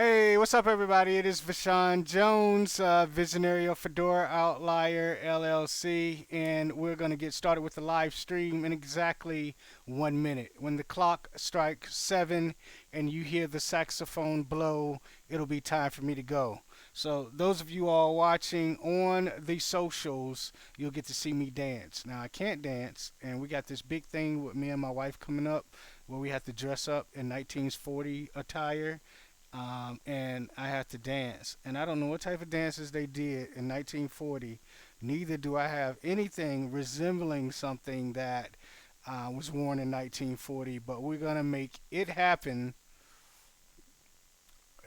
Hey, what's up, everybody? It is Vashawn Jones, visionary of Fedora Outlier LLC, and we're going to get started with the live stream in exactly 1 minute. When the clock strikes 7 and you hear the saxophone blow, it'll be time for me to go. So, those of you all watching on the socials, you'll get to see me dance. Now, I can't dance, and we got this big thing with me and my wife coming up where we have to dress up in 1940 attire, and I have to dance. And I don't know what type of dances they did in 1940. Neither do I have anything resembling something that was worn in 1940. But we're gonna make it happen.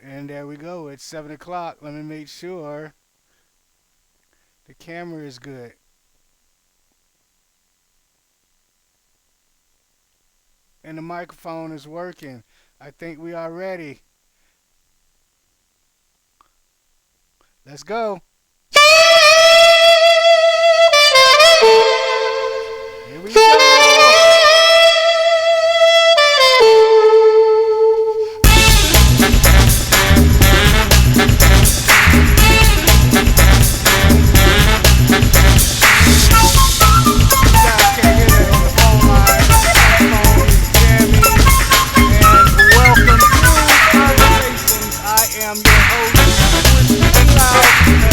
And there we go. It's 7 o'clock. Let me make sure the camera is good and the microphone is working. I think we are ready. Let's go. Here we go. You guys can't hear that on the phone line. The saxophone is jamming. And welcome to Conversations. I am your host. Speaking loud because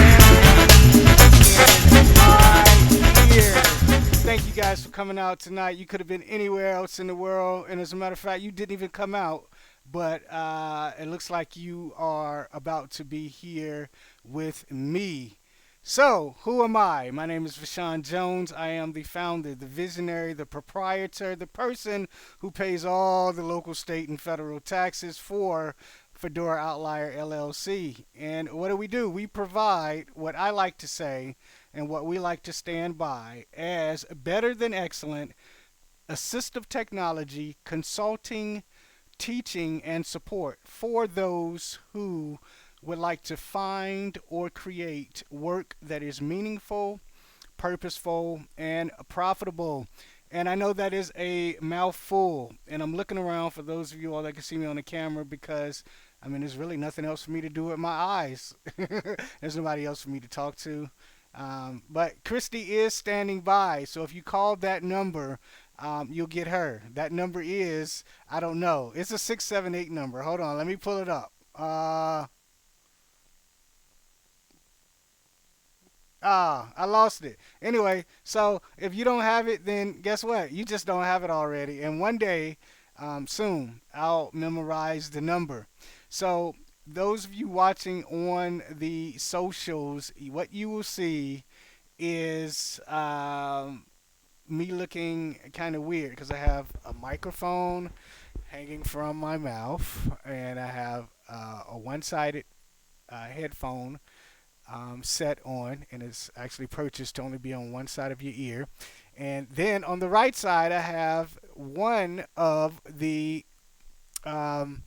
the music is blaring in my ear. Thank you guys for coming out tonight. You could have been anywhere else in the world, and as a matter of fact, you didn't even come out. But it looks like you are about to be here with me. So, who am I? My name is Vashawn Jones. I am the founder, the visionary, the proprietor, the person who pays all the local, state, and federal taxes for Fedora Outlier LLC. And what do? We provide what I like to say and what we like to stand by as better than excellent assistive technology, consulting, teaching, and support for those who would like to find or create work that is meaningful, purposeful, and profitable. And I know that is a mouthful. And I'm looking around for those of you all that can see me on the camera because, I mean, there's really nothing else for me to do with my eyes. There's nobody else for me to talk to. But Christy is standing by. So if you call that number, you'll get her. That number is, I don't know. It's a 678 number. Hold on. Let me pull it up. I lost it. Anyway, so if you don't have it, then guess what? You just don't have it already. And one day, soon, I'll memorize the number. So, those of you watching on the socials, what you will see is me looking kind of weird because I have a microphone hanging from my mouth and I have a one sided headphone set on, and it's actually purchased to only be on one side of your ear. And then on the right side, I have one of um,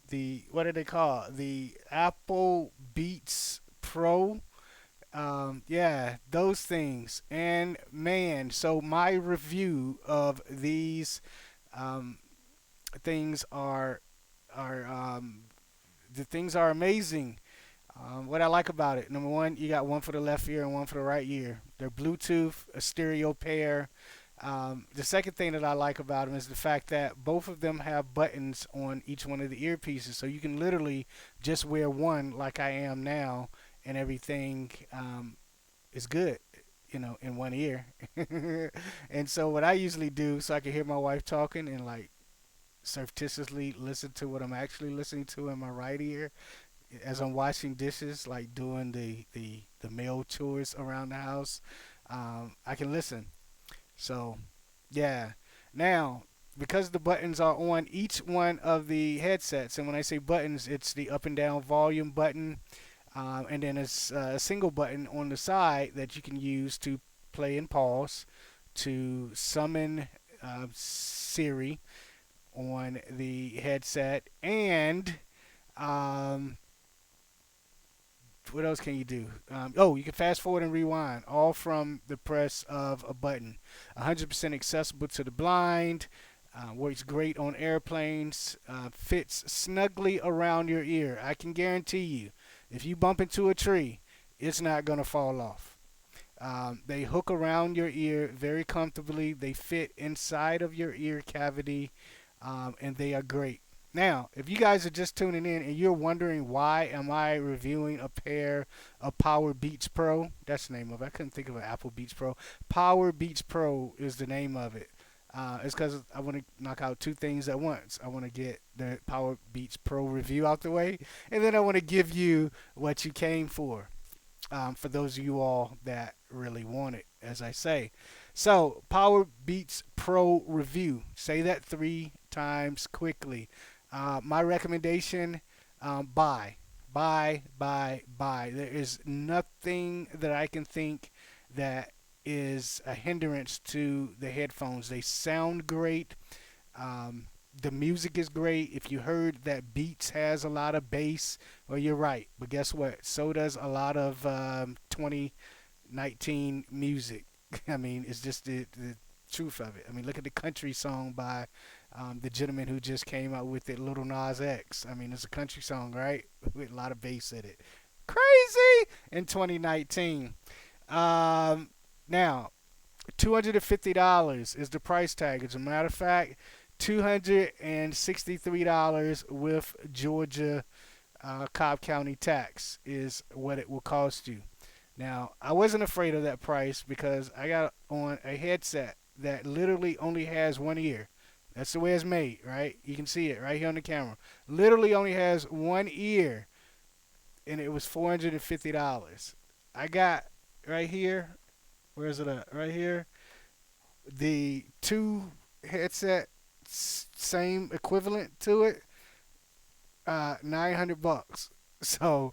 the what do they call it? The Apple Beats Pro. Yeah, those things. And man, so my review of these um, things are the things are amazing. What I like about it, number one, you got one for the left ear and one for the right ear. They're Bluetooth, a stereo pair. The second thing that I like about them is the fact that both of them have buttons on each one of the earpieces, so you can literally just wear one like I am now, and everything is good, in one ear. And so what I usually do, so I can hear my wife talking and like surreptitiously listen to what I'm actually listening to in my right ear as I'm washing dishes, like doing the mail chores around the house, I can listen. So, yeah. Now, because the buttons are on each one of the headsets, and when I say buttons, it's the up and down volume button, and then it's a single button on the side that you can use to play and pause, to summon Siri on the headset, and um, what else can you do? Oh, you can fast forward and rewind, all from the press of a button. 100% accessible to the blind. Works great on airplanes. Fits snugly around your ear. I can guarantee you, if you bump into a tree, it's not gonna fall off. They hook around your ear very comfortably. They fit inside of your ear cavity, and they are great. Now, if you guys are just tuning in and you're wondering why am I reviewing a pair of Power Beats Pro, that's the name of it. I couldn't think of an Apple Beats Pro. Power Beats Pro is the name of it. It's because I want to knock out two things at once. I want to get the Power Beats Pro review out the way, and then I want to give you what you came for those of you all that really want it, as I say. So, Power Beats Pro review. Say that 3 times quickly. My recommendation: buy, buy. There is nothing that I can think that is a hindrance to the headphones. They sound great. Um, the music is great. If you heard that Beats has a lot of bass, well, you're right. But guess what? So does a lot of 2019 music. I mean, it's just the truth of it. I mean, look at the country song by the gentleman who just came out with it, Little Nas X. I mean, it's a country song, right? With a lot of bass in it. Crazy in 2019. Now, $250 is the price tag. As a matter of fact, $263 with Georgia Cobb County tax is what it will cost you. Now, I wasn't afraid of that price because I got on a headset that literally only has one ear. That's the way it's made, right? You can see it right here on the camera. Literally only has one ear, and it was $450. I got right here. Where is it at? Right here. The two headset, same equivalent to it, $900. So,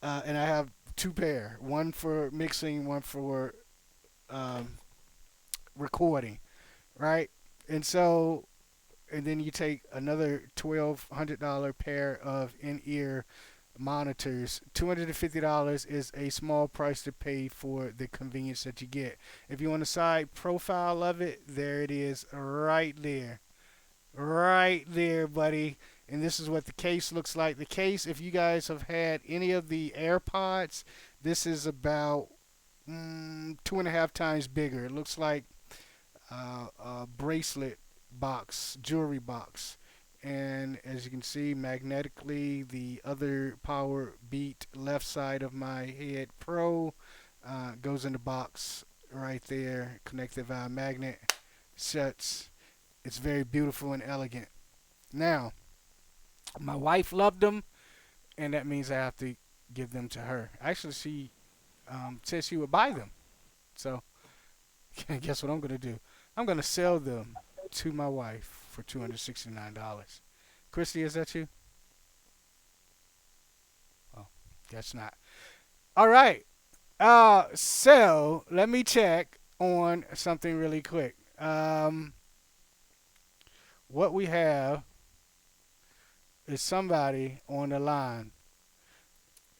and I have two pair, one for mixing, one for um, recording, right? And so, and then you take another $1,200 pair of in-ear monitors. $250 is a small price to pay for the convenience that you get. If you want a side profile of it, there it is, right there. Right there, buddy. And this is what the case looks like. The case, if you guys have had any of the AirPods, this is about 2.5 times bigger. It looks like a bracelet box, jewelry box. And as you can see, magnetically, the other Power Beat left side of my head Pro goes in the box right there, connected via magnet, shuts. It's very beautiful and elegant. Now, my wife loved them, and that means I have to give them to her. Actually, she said she would buy them. So, guess what I'm going to do? I'm going to sell them to my wife for $269. Christy, is that you? Oh, guess not. All right. So let me check on something really quick. What we have is somebody on the line,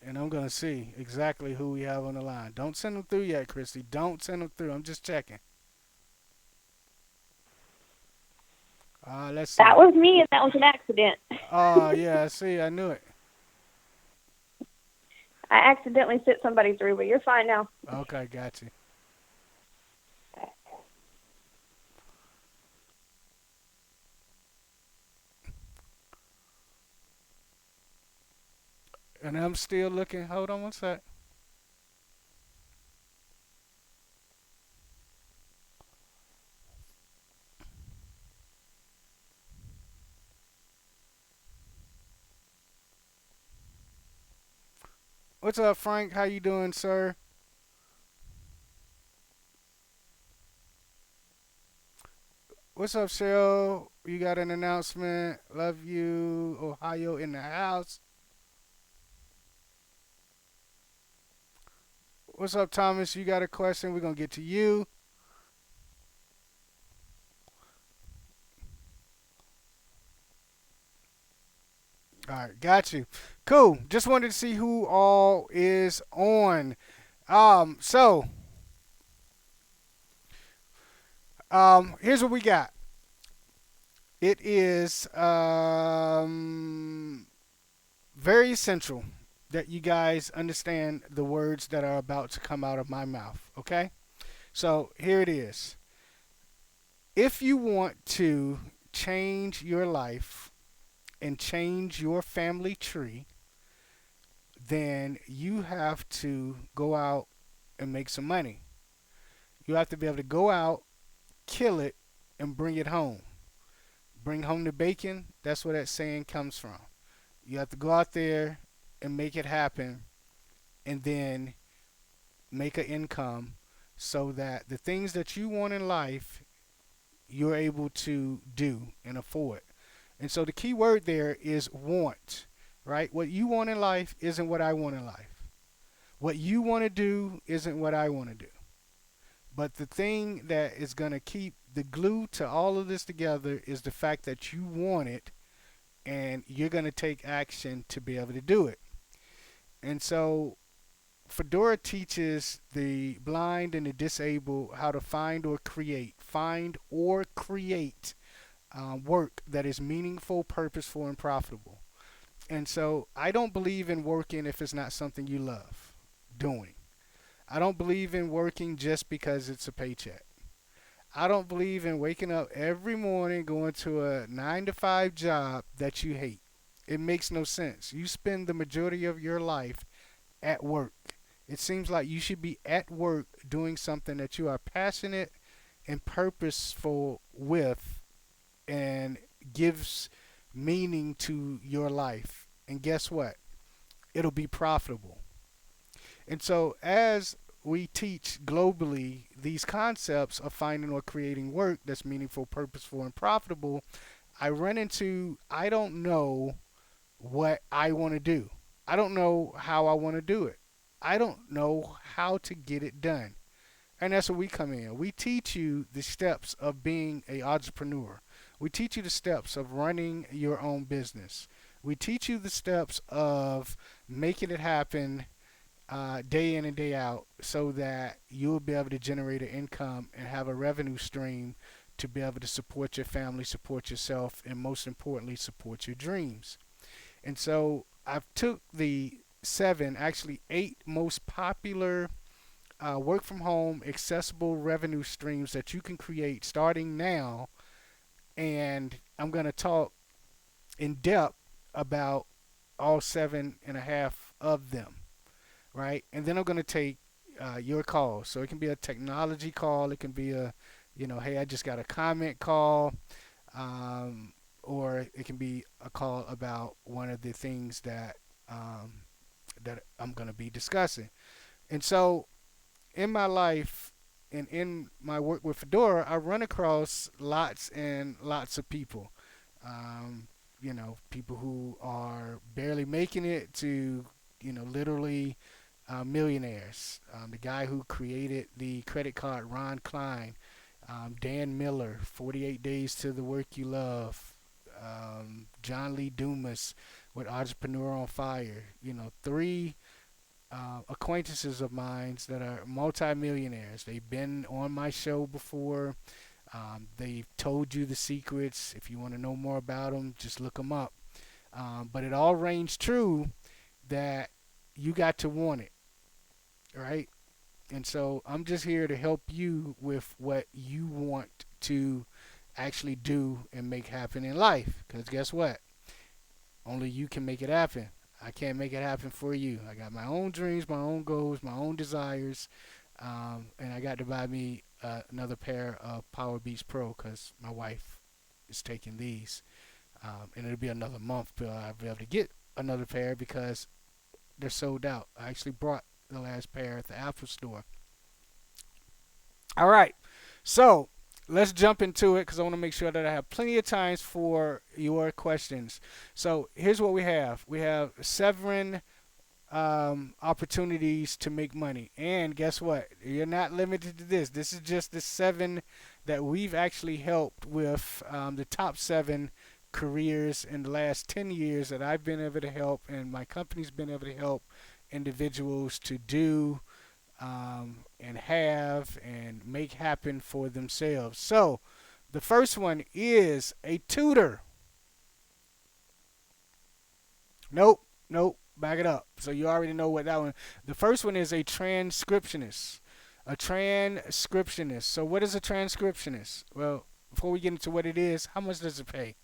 and I'm gonna see exactly who we have on the line. Don't send them through yet, Christy. Don't send them through. I'm just checking. Let's see. That was me, and that was an accident. Oh yeah, I see. I knew it. I accidentally sent somebody through, but you're fine now. Okay, got you. And I'm still looking. Hold on one sec. What's up, Frank? How you doing, sir? What's up, Cheryl? You got an announcement? Love you, Ohio in the house. What's up, Thomas? You got a question? We're gonna get to you. All right, got you. Cool. Just wanted to see who all is on. So here's what we got. It is very essential that you guys understand the words that are about to come out of my mouth. Okay? So here it is. If you want to change your life and change your family tree, then you have to go out and make some money. You have to be able to go out, kill it, and bring it home. Bring home the bacon. That's where that saying comes from. You have to go out there and make it happen, and then make an income so that the things that you want in life you're able to do and afford. And so the key word there is want, right? What you want in life isn't what I want in life. What you want to do isn't what I want to do. But the thing that is going to keep the glue to all of this together is the fact that you want it and you're going to take action to be able to do it. And so Fedora teaches the blind and the disabled how to find or create work that is meaningful, purposeful, and profitable. And so I don't believe in working if it's not something you love doing. I don't believe in working just because it's a paycheck. I don't believe in waking up every morning going to a 9 to 5 job that you hate. It makes no sense. You spend the majority of your life at work. It seems like you should be at work doing something that you are passionate and purposeful with and gives meaning to your life. And guess what? It'll be profitable. And so, as we teach globally these concepts of finding or creating work that's meaningful, purposeful, and profitable, I run into I don't know what I want to do. I don't know how I want to do it. I don't know how to get it done. And that's where we come in. We teach you the steps of being an entrepreneur. We teach you the steps of running your own business. We teach you the steps of making it happen day in and day out so that you'll be able to generate an income and have a revenue stream to be able to support your family, support yourself, and most importantly, support your dreams. And so I've took the seven, actually eight most popular work from home accessible revenue streams that you can create starting now, and I'm going to talk in depth about all seven and a half of them, right? And then I'm going to take your calls. So it can be a technology call, it can be a, hey, I just got a comment call, um, or it can be a call about one of the things um, that I'm going to be discussing. And so in my life and in my work with Fedora, I run across lots and lots of people. People who are barely making it to, literally millionaires. The guy who created the credit card, Ron Klein, Dan Miller, 48 Days to the Work You Love, John Lee Dumas with Entrepreneur on Fire. Three acquaintances of mine that are multimillionaires. They've been on my show before. They've told you the secrets. If you want to know more about them, just look them up. But it all rings true that you got to want it, right? And so I'm just here to help you with what you want to actually do and make happen in life. Because guess what? Only you can make it happen. I can't make it happen for you. I got my own dreams, my own goals, my own desires, and I got to buy me another pair of Power Beats Pro because my wife is taking these, and it'll be another month till I'll be able to get another pair because they're sold out. I actually brought the last pair at the Apple Store. All right, so let's jump into it because I want to make sure that I have plenty of times for your questions. So here's what we have. We have seven opportunities to make money. And guess what? You're not limited to this. This is just the seven that we've actually helped with the top seven careers in the last 10 years that I've been able to help and my company's been able to help individuals to do and have and make happen for themselves. So The first one is a tutor. Nope, nope. Back it up. So you already know what that one. The first one is a transcriptionist. A transcriptionist. So what is a transcriptionist? Well, before we get into what it is, how much does it pay?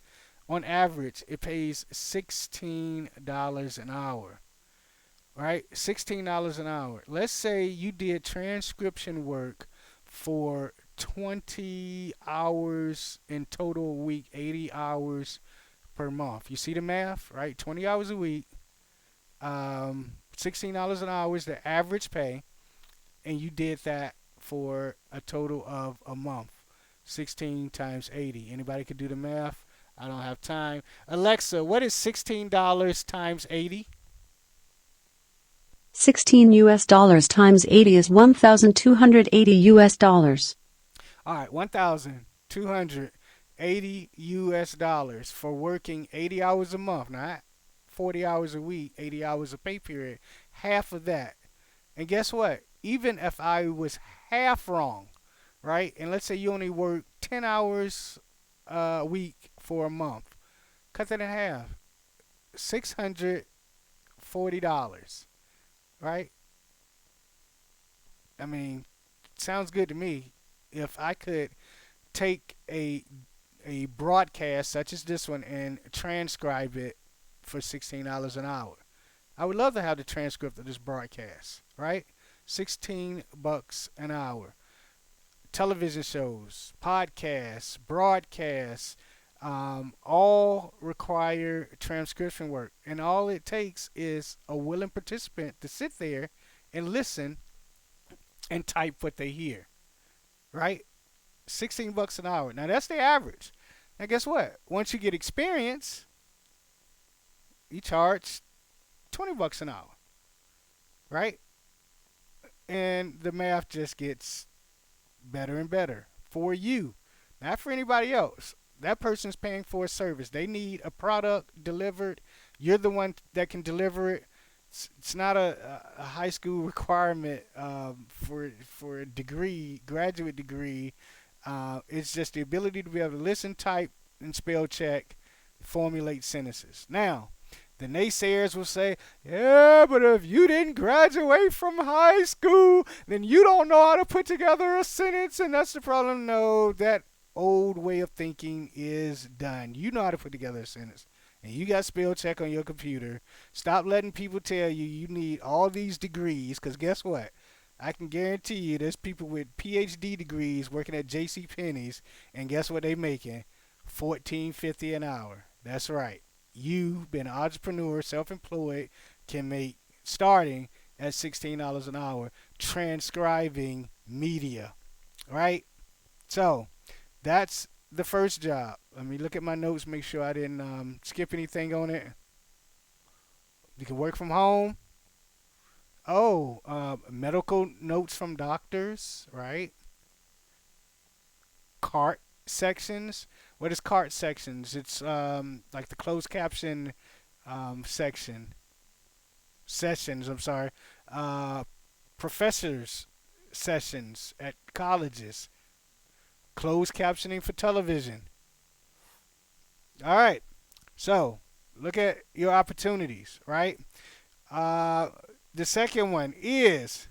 On average, it pays $16 an hour. Right? $16 an hour. Let's say you did transcription work for 20 hours in total a week, 80 hours per month. You see the math, right? 20 hours a week, $16 an hour is the average pay, and you did that for a total of a month. 16 times 80. Anybody could do the math? I don't have time. Alexa, what is $16 times 80? 16 US dollars times 80 is 1,280 US dollars. All right, 1,280 US dollars for working 80 hours a month, not 40 hours a week, 80 hours a pay period. Half of that. And guess what? Even if I was half wrong, right? And let's say you only work 10 hours a week for a month, cut that in half. $640, right? I mean, sounds good to me. If I could take a broadcast such as this one and transcribe it for $16 an hour. I would love to have the transcript of this broadcast, right? 16 bucks an hour. Television shows, podcasts, broadcasts, all require transcription work. And all it takes is a willing participant to sit there and listen and type what they hear, right? 16 bucks an hour. Now that's the average. Now guess what? Once you get experience, you charge 20 bucks an hour, right? And the math just gets better and better for you, not for anybody else. That person's paying for a service. They need a product delivered. You're the one that can deliver it. It's not a high school requirement for a degree, graduate degree. It's just the ability to be able to listen, type, and spell check, formulate sentences. Now, the naysayers will say, yeah, but if you didn't graduate from high school, then you don't know how to put together a sentence, and that's the problem. No, that old way of thinking is done. You know how to put together a sentence, and you got spell check on your computer. Stop letting people tell you you need all these degrees, because guess what? I can guarantee you there's people with PhD degrees working at J.C. Penney's, and guess what they making? $14.50 an hour. That's right. You, being an entrepreneur, self-employed, can make starting at $16 an hour transcribing media, right? So that's the first job. Let me look at my notes, make sure I didn't skip anything on it. You can work from home. Oh, medical notes from doctors, right? Cart sections. What is cart sections? It's like the closed caption section. Sessions, I'm sorry. Professors' sessions at colleges. Closed captioning for television. All right. So, look at your opportunities, right? The second one is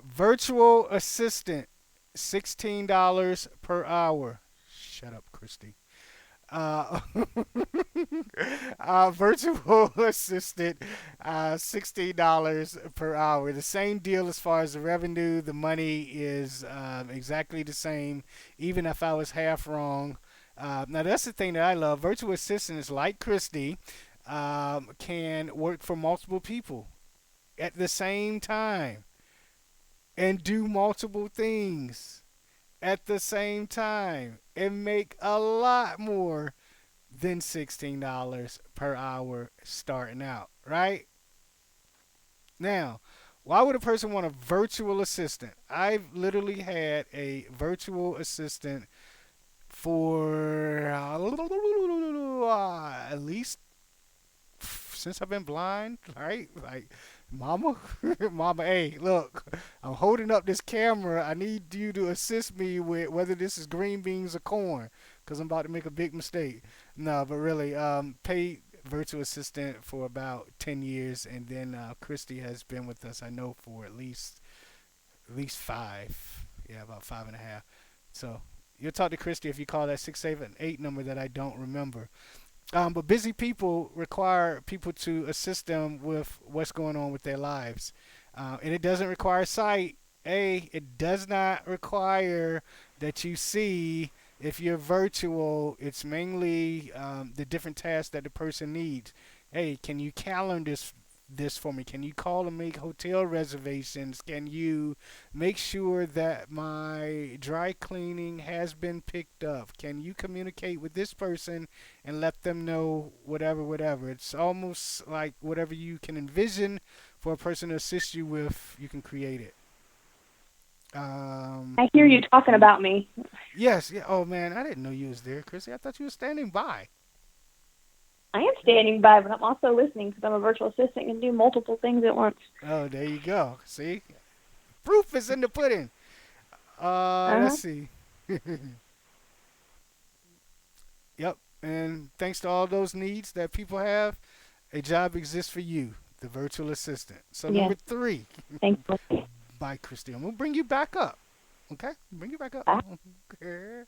virtual assistant, $16 per hour. Shut up, Christy. Uh, virtual assistant, $16 per hour. The same deal as far as the revenue. The money is exactly the same, even if I was half wrong. Now, that's the thing that I love. Virtual assistants like Christy can work for multiple people at the same time and do multiple things at the same time and make a lot more than $16 per hour starting out, right? Now, why would a person want a virtual assistant? I've literally had a virtual assistant for at least since I've been blind, right? Like, mama, mama, hey, look, I'm holding up this camera. I need you to assist me with whether this is green beans or corn, because I'm about to make a big mistake. No, but really, paid virtual assistant for about 10 years, and then Christy has been with us, I know, for at least five. Yeah, about 5.5. So you'll talk to Christy if you call that 678 number that I don't remember. But busy people require people to assist them with what's going on with their lives. And it doesn't require sight. It does not require that you see. If you're virtual, it's mainly the different tasks that the person needs. Hey, can you calendar this for me? Can you call and make hotel reservations? Can you make sure that my dry cleaning has been picked up? Can you communicate with this person and let them know whatever, whatever? It's almost like whatever you can envision for a person to assist you with, you can create it. I hear you talking about me. Yes, yeah. Oh man, I didn't know you was there, Chrissy. I thought you were standing by. I am standing by, but I'm also listening because I'm a virtual assistant and can do multiple things at once. Oh, there you go. See, proof is in the pudding. Let's see. Yep. And thanks to all those needs that people have, a job exists for you, the virtual assistant. So Yeah. number 3, Thank you. by Christy. I'm gonna bring you back up. Okay, bring you back up. Ah. Okay.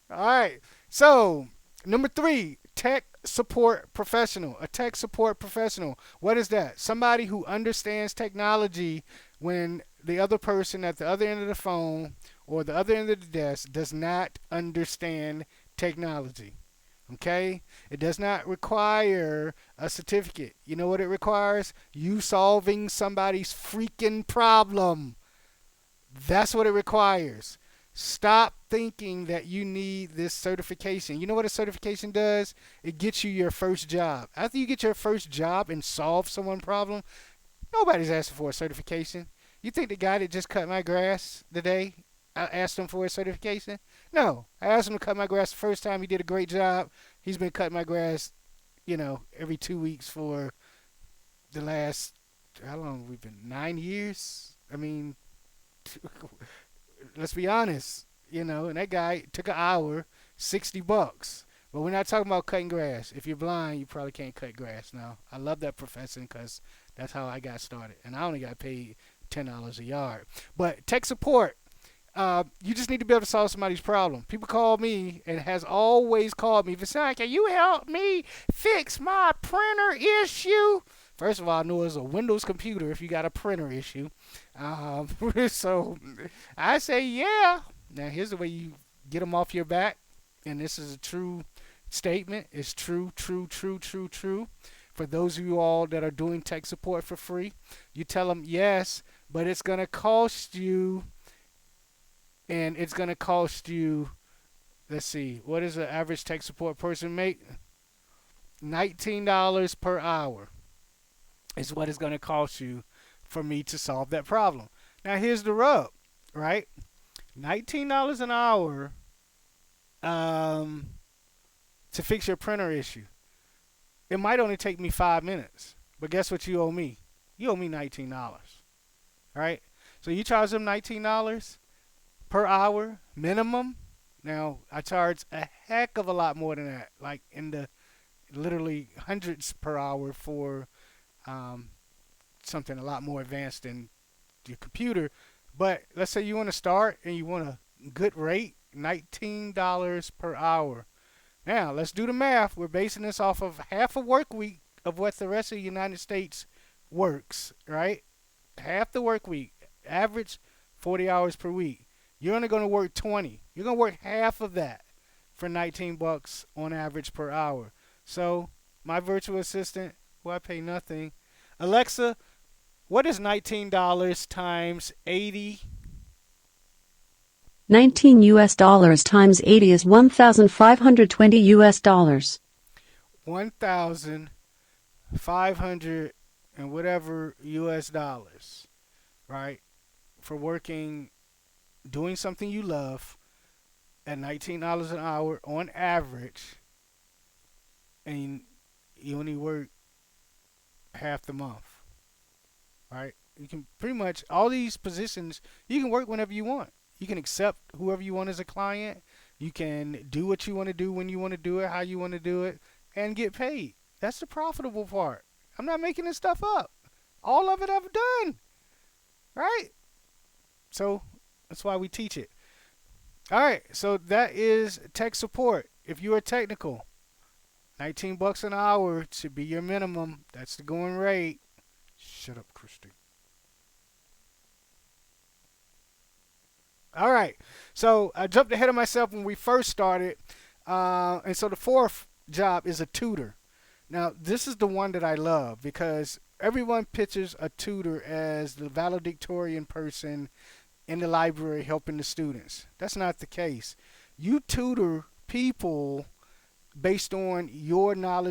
All right. So number 3, tech support professional. A tech support professional. What is that? Somebody who understands technology when the other person at the other end of the phone or the other end of the desk does not understand technology. Okay? It does not require a certificate. You know what it requires? You solving somebody's freaking problem. That's what it requires. Stop thinking that you need this certification. You know what a certification does? It gets you your first job. After you get your first job and solve someone's problem, nobody's asking for a certification. You think the guy that just cut my grass today, I asked him for a certification? No. I asked him to cut my grass the first time. He did a great job. He's been cutting my grass, every 2 weeks for the last, how long have we been? 9 years? I mean, let's be honest, and that guy took an hour, $60. But we're not talking about cutting grass. If you're blind, you probably can't cut grass. Now, I love that profession because that's how I got started. And I only got paid $10 a yard. But tech support, you just need to be able to solve somebody's problem. People call me and has always called me. Vasant, can you help me fix my printer issue? First of all, I know it's a Windows computer if you got a printer issue. So I say, yeah. Now, here's the way you get them off your back. And this is a true statement. It's true, true, true, true, true. For those of you all that are doing tech support for free, you tell them, yes, but it's going to cost you. And it's going to cost you, let's see, what does an average tech support person make? $19 per hour is what it's going to cost you for me to solve that problem. Now, here's the rub, right? $19 an hour to fix your printer issue. It might only take me 5 minutes, but guess what you owe me? You owe me $19, right? So you charge them $19 per hour minimum. Now, I charge a heck of a lot more than that, like in the literally hundreds per hour for something a lot more advanced than your computer. But let's say you want to start and you want a good rate, $19 per hour. Now, let's do the math. We're basing this off of half a work week of what the rest of the United States works, right? Half the work week, average 40 hours per week. You're only going to work 20. You're going to work half of that for $19 on average per hour. So, my virtual assistant, who I pay nothing. Alexa, what is $19 times 80? 19 US dollars times 80 is 1,520 US dollars. 1,500 and whatever US dollars, right? For working, doing something you love at $19 an hour on average, and you only work half the month, right? You can pretty much all these positions you can work whenever you want. You can accept whoever you want as a client. You can do what you want to do when you want to do it, how you want to do it, and get paid. That's the profitable part. I'm not making this stuff up. All of it I've done, right? So that's why we teach it. All right, so that is tech support. If you are technical, $19 an hour should be your minimum. That's the going rate. Shut up, Christy. All right, so I jumped ahead of myself when we first started, and so the fourth job is a tutor. Now, this is the one that I love because everyone pictures a tutor as the valedictorian person in the library helping the students. That's not the case. You tutor people based on your knowledge